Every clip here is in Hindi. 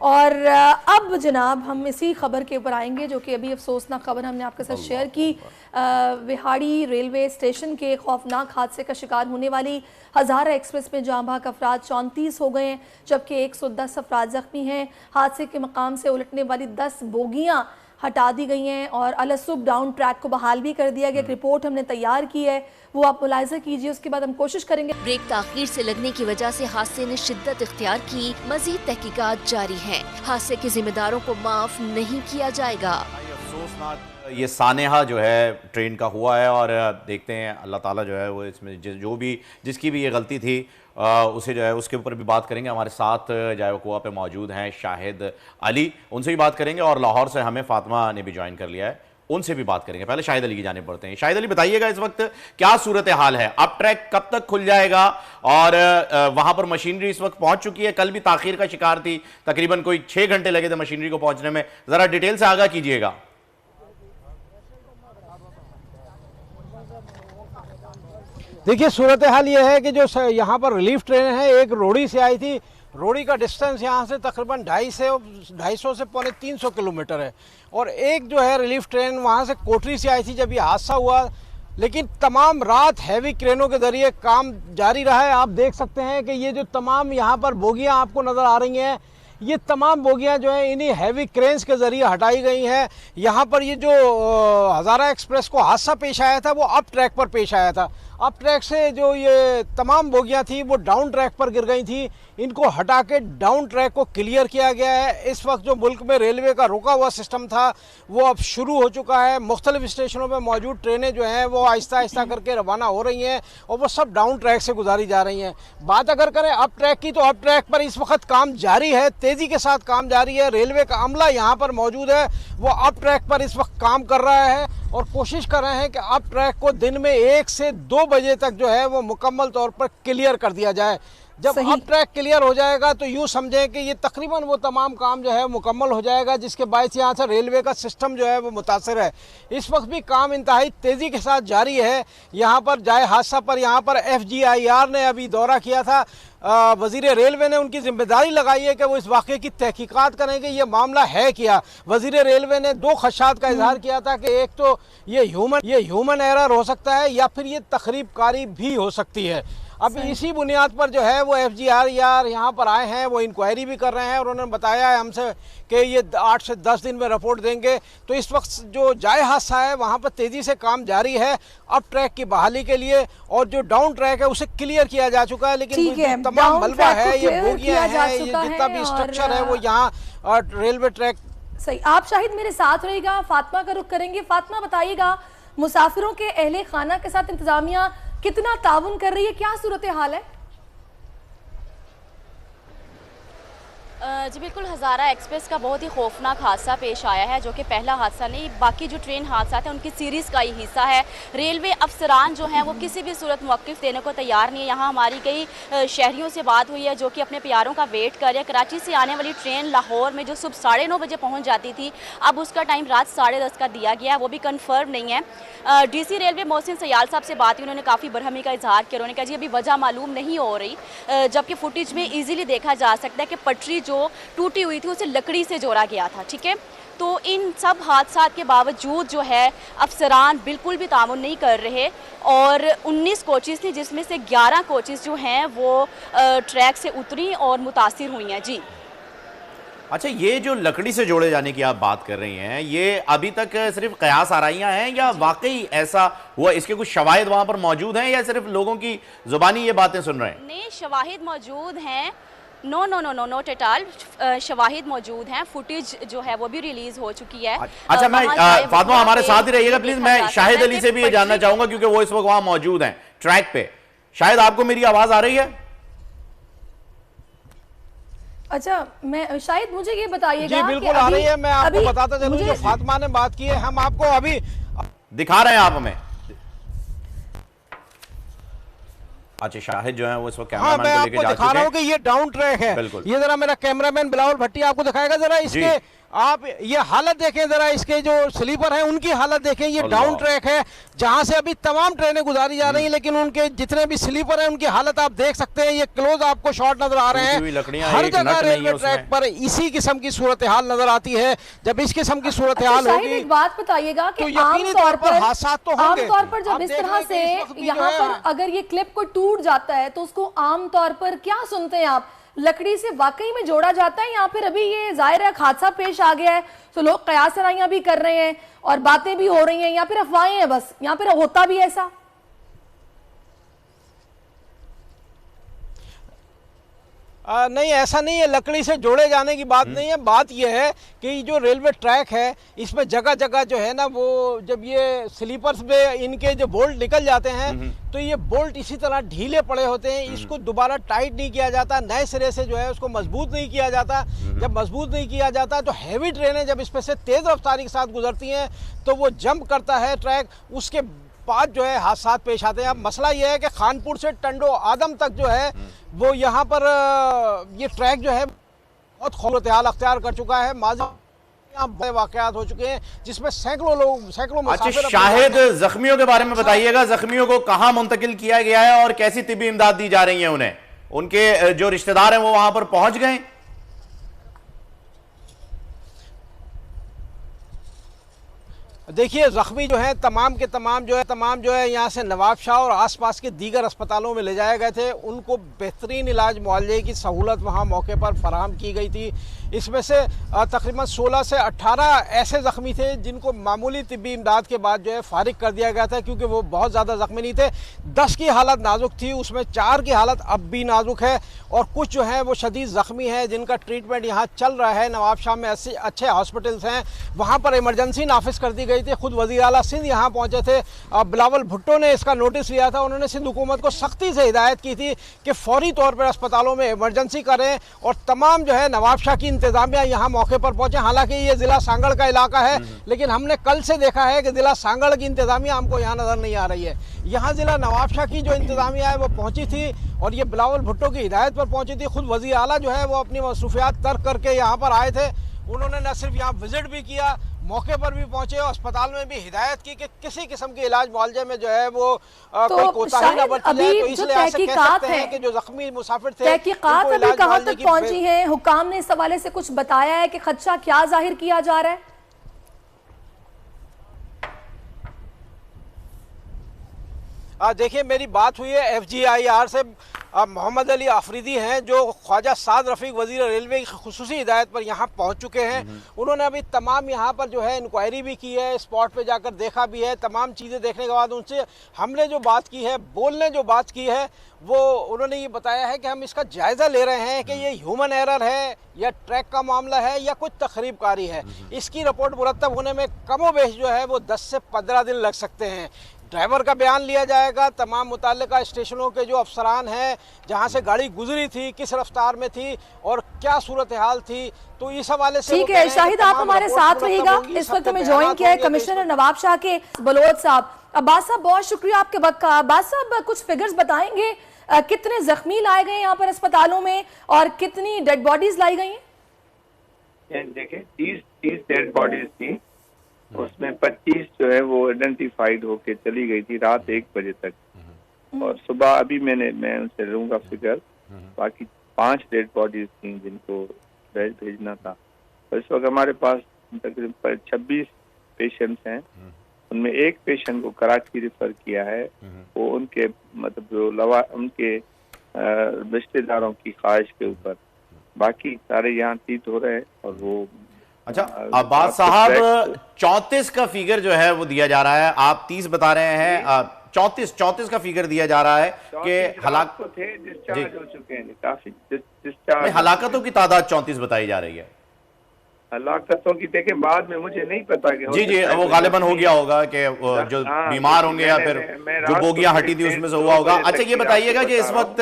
और अब जनाब हम इसी खबर के ऊपर आएंगे जो कि अभी अफसोसनाक खबर हमने आपके साथ शेयर की। विहाड़ी रेलवे स्टेशन के खौफनाक हादसे का शिकार होने वाली हज़ारा एक्सप्रेस में जाँ बहक अफराद 34 हो गए हैं, जबकि 110 अफराद ज़ख्मी हैं। हादसे के मकाम से उलटने वाली 10 बोगियाँ हटा दी गई हैं और अलसुब डाउन ट्रैक को बहाल भी कर दिया गया। एक रिपोर्ट हमने तैयार की है, वो आप मुलाहिजा कीजिए, उसके बाद हम कोशिश करेंगे। ब्रेक ताखीर से लगने की वजह से हादसे ने शिद्दत इख्तियार की, मजीद तहकीकात जारी है। हादसे के जिम्मेदारों को माफ नहीं किया जाएगा। अफसोसनाक ये सानेहा जो है ट्रेन का हुआ है और देखते हैं अल्लाह ताला जो है वो इसमें जो भी जिसकी भी ये गलती थी उसे जो है उसके ऊपर भी बात करेंगे। हमारे साथ जायकुआ पे मौजूद हैं शाहिद अली, उनसे भी बात करेंगे और लाहौर से हमें फातिमा ने भी ज्वाइन कर लिया है, उनसे भी बात करेंगे। पहले शाहिद अली की जानिब बढ़ते हैं। शाहिद अली बताइएगा इस वक्त क्या सूरत हाल है, अब ट्रैक कब तक खुल जाएगा और वहां पर मशीनरी इस वक्त पहुंच चुकी है? कल भी ताखीर का शिकार थी, तकरीबन कोई 6 घंटे लगे थे मशीनरी को पहुंचने में, जरा डिटेल से आगाह कीजिएगा। देखिए सूरत हाल ये है कि जो यहाँ पर रिलीफ ट्रेन है एक रोड़ी से आई थी। रोड़ी का डिस्टेंस यहाँ से तकरीबन 250 से पौने 300 किलोमीटर है और एक जो है रिलीफ ट्रेन वहाँ से कोटरी से आई थी जब ये हादसा हुआ। लेकिन तमाम रात हैवी क्रेनों के ज़रिए काम जारी रहा है। आप देख सकते हैं कि ये जो तमाम यहाँ पर बोगियाँ आपको नज़र आ रही हैं, ये तमाम बोगियां जो हैं इन्हीं हैवी क्रेन्स के ज़रिए हटाई गई हैं। यहाँ पर ये जो हज़ारा एक्सप्रेस को हादसा पेश आया था वो अप ट्रैक पर पेश आया था। अप ट्रैक से जो ये तमाम बोगियां थी वो डाउन ट्रैक पर गिर गई थी, इनको हटा के डाउन ट्रैक को क्लियर किया गया है। इस वक्त जो मुल्क में रेलवे का रुका हुआ सिस्टम था वो अब शुरू हो चुका है। मुख्तलिफ स्टेशनों पर मौजूद ट्रेनें जो हैं वो आहिस्ता आहिस्ता करके रवाना हो रही हैं और वो सब डाउन ट्रैक से गुजारी जा रही हैं। बात अगर करें अप ट्रैक की, तो अप ट्रैक पर इस वक्त काम जारी है, तेज़ी के साथ काम जारी है। रेलवे का अमला यहाँ पर मौजूद है, वो अप ट्रैक पर इस वक्त काम कर रहा है और कोशिश कर रहे हैं कि अप ट्रैक को दिन में 1 से 2 बजे तक जो है वो मुकम्मल तौर पर क्लियर कर दिया जाए। जब अप ट्रैक क्लियर हो जाएगा तो यूँ समझें कि ये तकरीबन वो तमाम काम जो है मुकम्मल हो जाएगा, जिसके बायस यहाँ से रेलवे का सिस्टम जो है वो मुतासर है। इस वक्त भी काम इंतहाई तेज़ी के साथ जारी है। यहाँ पर जाए हादसा पर यहाँ पर FGIR ने अभी दौरा किया था। वज़ीर रेलवे ने उनकी जिम्मेदारी लगाई है कि वो इस वाक़े की तहकीकात करेंगे, ये मामला है क्या। वज़ीर रेलवे ने 2 खदशात का इजहार किया था कि एक तो ये ह्यूमन एरर हो सकता है या फिर ये तखरीब कारी भी हो सकती है। अब इसी बुनियाद पर जो है वो FGIR यहाँ पर आए हैं, वो इंक्वायरी भी कर रहे हैं और उन्होंने बताया है हमसे कि ये 8 से 10 दिन में रिपोर्ट देंगे। तो इस वक्त जो जाए हादसा है वहाँ पर तेज़ी से काम जारी है अप ट्रैक की बहाली के लिए, और जो डाउन ट्रैक है उसे क्लियर किया जा चुका है। लेकिन तमाम मलबा है, ये बोगियाँ हैं, ये जितना भी स्ट्रक्चर है वो यहाँ रेलवे ट्रैक। सही, आप शाहिद मेरे साथ रहेगा, फातिमा का रुख करेंगे। फातिमा बताइएगा, मुसाफिरों के अहले खाना के साथ इंतजामिया कितना ताउन कर रही है, क्या सूरत हाल है? जी बिल्कुल, हज़ारा एक्सप्रेस का बहुत ही खौफनाक हादसा पेश आया है, जो कि पहला हादसा नहीं, बाकी जो ट्रेन हादसा थे उनकी सीरीज़ का ही हिस्सा है। रेलवे अफसरान जो हैं वो किसी भी सूरत मौक़िफ़ देने को तैयार नहीं है। यहाँ हमारी कई शहरियों से बात हुई है जो कि अपने प्यारों का वेट कर रहे हैं। कराची से आने वाली ट्रेन लाहौर में जो सुबह 9:30 बजे पहुँच जाती थी, अब उसका टाइम रात 10:30 का दिया गया है, वो भी कन्फर्म नहीं है। DC रेलवे मोहसिन सयाल साहब से बात हुई, उन्होंने काफ़ी बरहमी का इजहार किया। उन्होंने कहा जी अभी वजह मालूम नहीं हो रही, जबकि फुटेज में ईजिली देखा जा सकता है कि पटरी जो टूटी हुई थी उसे लकड़ी से जोड़ा गया था। ठीक है, तो इन सब हादसा के बावजूद जो है अफसरान बिल्कुल भी तामुन नहीं कर रहे और 19 कोचेस थी जिसमें से 11 कोचेस जो हैं वो ट्रैक से उतरी और मुतासिर हुई हैं। जी अच्छा, ये जो लकड़ी से जोड़े जाने की आप बात कर रही हैं, ये अभी तक सिर्फ कयास आराइयां हैं या वाकई ऐसा हुआ? इसके कुछ शवाहिद वहां पर मौजूद हैं या सिर्फ लोगों की जुबानी ये बातें सुन रहे हैं? नहीं, शवाहिद मौजूद हैं। नो नॉट एट ऑल, शवाहिद मौजूद हैं। फुटेज जो है वो भी रिलीज हो चुकी है। अच्छा, मैं फातिमा हमारे साथ ही रहिएगा प्लीज। मैं शाहिद अली से भी ये जानना चाहूंगा क्योंकि वो इस वक्त वहां मौजूद हैं ट्रैक पे। शायद आपको मेरी आवाज आ रही है? अच्छा, मैं शायद मुझे ये बताइएगा। जी बिल्कुल आ रही है, मैं आपको बताता चलूं जो फातिमा ने बात की है हम आपको अभी दिखा रहे हैं आप हमें। अच्छा, शाहिद जो है वो इस वक्त कैमरामैन को लेके जा चुके हैं। दिखा रहा हूं कि ये डाउन ट्रैक है। बिल्कुल, ये जरा मेरा कैमरामैन बिलावल भट्टी आपको दिखाएगा जरा इसके आप ये हालत देखें जरा, इसके जो स्लीपर हैं उनकी हालत देखें। ये डाउन ट्रैक है जहां से अभी तमाम ट्रेनें गुजारी जा रही हैं, लेकिन उनके जितने भी स्लीपर हैं उनकी हालत आप देख सकते हैं। ये क्लोज आपको शॉट नजर आ रहे हैं। हर जगह रेलवे ट्रैक पर इसी किस्म की सूरत हाल नजर आती है। जब इस किस्म की सूरत हाल होगी, एक बात बताइएगा कि तो यकीनी तौर पर हादसा तो होंगे। आमतौर पर जब इस तरह से यहाँ पर अगर ये क्लिप को टूट जाता है तो उसको आमतौर पर क्या सुनते हैं आप? लकड़ी से वाकई में जोड़ा जाता है या फिर अभी ये जाहिर है हादसा पेश आ गया है तो लोग कयास सराइयां भी कर रहे हैं और बातें भी हो रही हैं, या फिर अफवाहें हैं बस, या फिर होता भी ऐसा? नहीं, ऐसा नहीं है, लकड़ी से जोड़े जाने की बात नहीं है। बात यह है कि जो रेलवे ट्रैक है इसमें जगह जगह जो है ना, वो जब ये स्लीपर्स में इनके जो बोल्ट निकल जाते हैं तो ये बोल्ट इसी तरह ढीले पड़े होते हैं। इसको दोबारा टाइट नहीं किया जाता, नए सिरे से जो है उसको मजबूत नहीं किया जाता। जब मजबूत नहीं किया जाता तो हैवी ट्रेनें जब इसमें से तेज़ रफ्तारी के साथ गुजरती हैं तो वो जंप करता है ट्रैक, उसके बाद जो है हादसा पेश आते हैं। अब मसला ये है कि खानपुर से टंडो आदम तक जो है वो यहाँ पर ये ट्रैक जो है बहुत खौफनाक हाल अख्तियार कर चुका है। माजी बड़े वाकयात हो चुके हैं जिसमें सैकड़ों लोग, सैकड़ों मुसाफिर। शाहिद, जख्मियों के बारे में बताइएगा, जख्मियों को कहां मुंतकिल किया गया है और कैसी तिब्बी इमदाद दी जा रही है उन्हें? उनके जो रिश्तेदार हैं वो वहां पर पहुंच गए? देखिए, जख्मी जो है तमाम जो है यहाँ से नवाब शाह और आसपास के दीगर अस्पतालों में ले जाए गए थे। उनको बेहतरीन इलाज मुआवजे की सहूलत वहाँ मौके पर फराहम की गई थी। इसमें से तकरीबन 16 से 18 ऐसे ज़ख्मी थे जिनको मामूली तिब्बी इमदाद के बाद जो है फारिग कर दिया गया था, क्योंकि वो बहुत ज़्यादा ज़ख्मी नहीं थे। 10 की हालत नाजुक थी, उसमें 4 की हालत अब भी नाजुक है और कुछ जो है वो शदीद ज़ख्मी है जिनका ट्रीटमेंट यहाँ चल रहा है। नवाब शाह में ऐसे अच्छे हॉस्पिटल्स हैं, वहाँ पर इमरजेंसी नाफिज कर दी गई थी। खुद वज़ीर आला सिंध यहाँ पहुँचे थे, बिलावल भुट्टो ने इसका नोटिस लिया था। उन्होंने सिंध हुकूमत को सख्ती से हिदायत की थी कि फौरी तौर पर अस्पतालों में इमरजेंसी करें और तमाम जो है नवाब शाह की इंतजामिया यहाँ मौके पर पहुँचे। हालांकि ये ज़िला सांगड़ का इलाका है, लेकिन हमने कल से देखा है कि ज़िला सांगड़ की इंतजामिया हमको यहाँ नज़र नहीं आ रही है। यहाँ ज़िला नवाब शाह की जो इंतजामिया है वो पहुँची थी और ये बिलावल भुट्टो की हिदायत पर पहुँची थी। खुद वज़ीर आला जो है वो अपनी मसरूफियात तर्क करके यहाँ पर आए थे। उन्होंने न सिर्फ यहाँ विजिट भी किया, मौके पर भी पहुंचे और अस्पताल में भी हिदायत की कि किसी किस्म के इलाज मुआवजे में जो है वो कोई कोताही न बरती जाए। तो इसलिए ऐसे कह सकते हैं कि जो जख्मी मुसाफिर थे, तहकीकात अभी कहां तक पहुंची है? हुकाम ने इस हवाले से कुछ बताया है कि खदशा क्या जाहिर किया जा रहा है? देखिए, मेरी बात हुई है FGIR से। मोहम्मद अली आफरीदी हैं जो ख्वाजा साद रफ़ीक वज़ीर रेलवे की खुसूसी हिदायत पर यहाँ पहुँच चुके हैं। उन्होंने अभी तमाम यहाँ पर जो है इंक्वायरी भी की है, स्पॉट पे जाकर देखा भी है। तमाम चीज़ें देखने के बाद उनसे हमने जो बात की है, बोलने जो बात की है, वो उन्होंने ये बताया है कि हम इसका जायज़ा ले रहे हैं कि ये ह्यूमन एरर है या ट्रैक का मामला है या कुछ तखरीबकारी है। इसकी रिपोर्ट मुरतब होने में कमोबेश जो है वो 10 से 15 दिन लग सकते हैं। ड्राइवर का बयान लिया जाएगा, तमाम मुताल्लिका स्टेशनों के जो अफसरान हैं, जहां से गाड़ी गुजरी थी, किस रफ्तार में थी और क्या सूरत हाल थी, तो इस हवाले से ठीक है। शाहिद, आप हमारे साथ रहिएगा। इस वक्त हमें ज्वाइन किया है कमिश्नर नवाब शाह के बलोच साहब। अब्बास साहब, बहुत शुक्रिया आपके वक्त का। अब्बास साहब, कुछ फिगर्स बताएंगे, कितने जख्मी लाए गए यहाँ पर अस्पतालों में और कितनी डेड बॉडीज लाई गई हैं? देखिए, 30 डेड बॉडीज थी, उसमें 25 जो है वो आइडेंटिफाइड होके चली गई थी रात 1 बजे तक, और सुबह अभी मैं उनसे लूंगा फिगर। बाकी 5 डेड बॉडीज थी जिनको भेजना था। तो इस वक्त हमारे पास तकरीबन 26 पेशेंट्स हैं। उनमें एक पेशेंट को कराची रेफर किया है, वो उनके मतलब जो उनके रिश्तेदारों की ख्वाहिश के ऊपर। बाकी सारे यहाँ ठीक हो रहे हैं। और वो अच्छा, अब्बास साहब, 34 का फिगर जो है वो दिया जा रहा है, आप 30 बता रहे हैं। 34 का फिगर दिया जा रहा है कि हलाकत थे, डिस्चार्ज हो चुके हैं काफी। डिस्चार्ज, हलाकतों की तादाद 34 बताई जा रही है। हलाकतों की देखें बाद में मुझे नहीं पता कि जी, वो गालिबन हो गया होगा कि जो बीमार होंगे या फिर जो बोगियां हटी थी उसमें से हुआ होगा। अच्छा, ये बताइएगा कि इस वक्त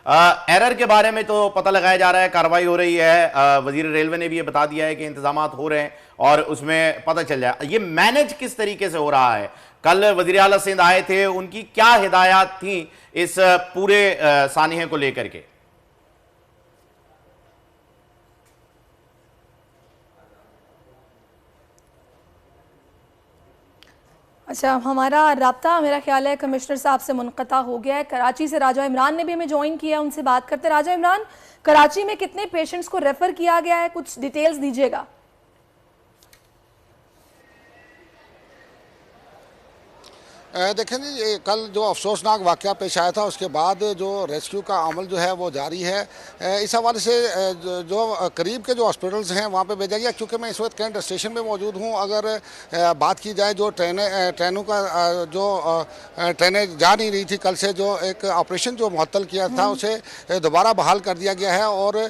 एरर के बारे में तो पता लगाया जा रहा है, कार्रवाई हो रही है, वजीर रेलवे ने भी ये बता दिया है कि इंतजामात हो रहे हैं और उसमें पता चल जाए ये मैनेज किस तरीके से हो रहा है। कल वजीर आला सिंध आए थे, उनकी क्या हिदायत थी इस पूरे सानिहे को लेकर के? अच्छा, हमारा राब्ता मेरा ख्याल है कमिश्नर साहब से मुनक़ता हो गया है। कराची से राजा इमरान ने भी हमें ज्वाइन किया, उनसे बात करते। राजा इमरान, कराची में कितने पेशेंट्स को रेफर किया गया है, कुछ डिटेल्स दीजिएगा। देखें जी, कल जो अफसोसनाक वाक़या पेश आया था उसके बाद जो रेस्क्यू का अमल जो है वो जारी है। इस हवाले से जो करीब के जो हॉस्पिटल्स हैं वहाँ पे भेजा गया। क्योंकि मैं इस वक्त कैंट स्टेशन में मौजूद हूँ, अगर बात की जाए जो ट्रेनों का जो ट्रेनें जा नहीं रही थी कल से, जो एक ऑपरेशन जो मुअत्तल किया था उसे दोबारा बहाल कर दिया गया है और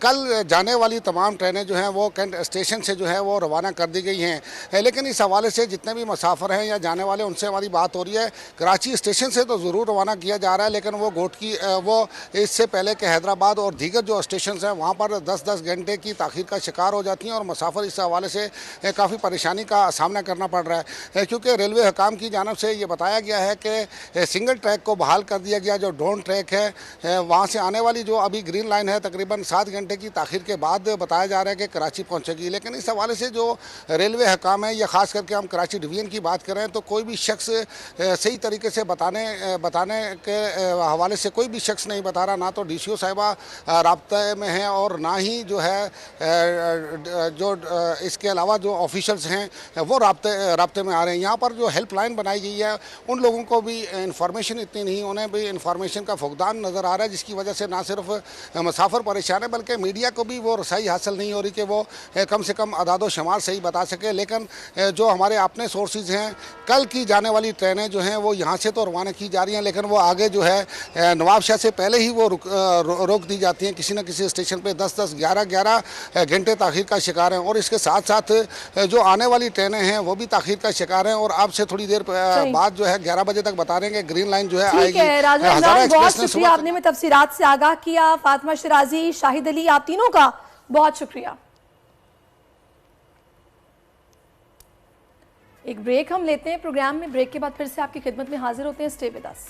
कल जाने वाली तमाम ट्रेनें जो हैं वो कैंट स्टेशन से जो है वो रवाना कर दी गई हैं। लेकिन इस हवाले से जितने भी मुसाफिर हैं या जाने वाले, उनसे हमारी बात हो रही है। कराची स्टेशन से तो ज़रूर रवाना किया जा रहा है, लेकिन वो वो इससे पहले कि हैदराबाद और दीगर जो स्टेशन हैं वहाँ पर 10-10 घंटे की ताख़ीर का शिकार हो जाती हैं और मुसाफिर इस हवाले से काफ़ी परेशानी का सामना करना पड़ रहा है। क्योंकि रेलवे हुकाम की जानिब से ये बताया गया है कि सिंगल ट्रैक को बहाल कर दिया गया। जो डोन ट्रैक है वहाँ से आने वाली जो अभी ग्रीन लाइन है तकरीबन 7 घंटे की ताख़ीर के बाद बताया जा रहा है कि कराची पहुँचेगी। लेकिन इस हवाले से जो रेलवे हुकाम है या ख़ास करके हम कराची डिवीज़न की बात करें तो कोई भी शख्स सही तरीके से बताने के हवाले से कोई भी शख्स नहीं बता रहा। ना तो DCO साहिबा राब्ते में हैं और ना ही जो है जो इसके अलावा जो ऑफिशल्स हैं वो राब्ते में आ रहे हैं। यहाँ पर जो हेल्पलाइन बनाई गई है उन लोगों को भी इंफॉर्मेशन इतनी नहीं, उन्हें भी इंफॉर्मेशन का फुकदान नज़र आ रहा है, जिसकी वजह से ना सिर्फ मुसाफिर परेशान है बल्कि मीडिया को भी वो रसाई हासिल नहीं हो रही कि वो कम से कम अदाद शुमार सही बता सके। लेकिन जो हमारे अपने सोर्सेज हैं, कल की जाने वाली ट्रेनें जो हैं वो यहाँ से तो रवाना की जा रही हैं, लेकिन वो आगे जो है नवाबशाह से पहले ही वो रोक दी जाती हैं। किसी न किसी स्टेशन पे 10-10, 11-11 घंटे ताख़ीर का शिकार हैं। और इसके साथ साथ जो आने वाली ट्रेनें हैं वो भी ताख़ीर का शिकार हैं। और अब से थोड़ी देर बाद जो है 11 बजे तक बता रहे हैं कि ग्रीन लाइन जो है आएगी। बहुत शुक्रिया, आपने में तफसीरात से आगाह किया। फातिमा शिराजी, शाहिद अली, आप तीनों का बहुत शुक्रिया। एक ब्रेक हम लेते हैं प्रोग्राम में। ब्रेक के बाद फिर से आपकी खिदमत में हाजिर होते हैं। Stay with us.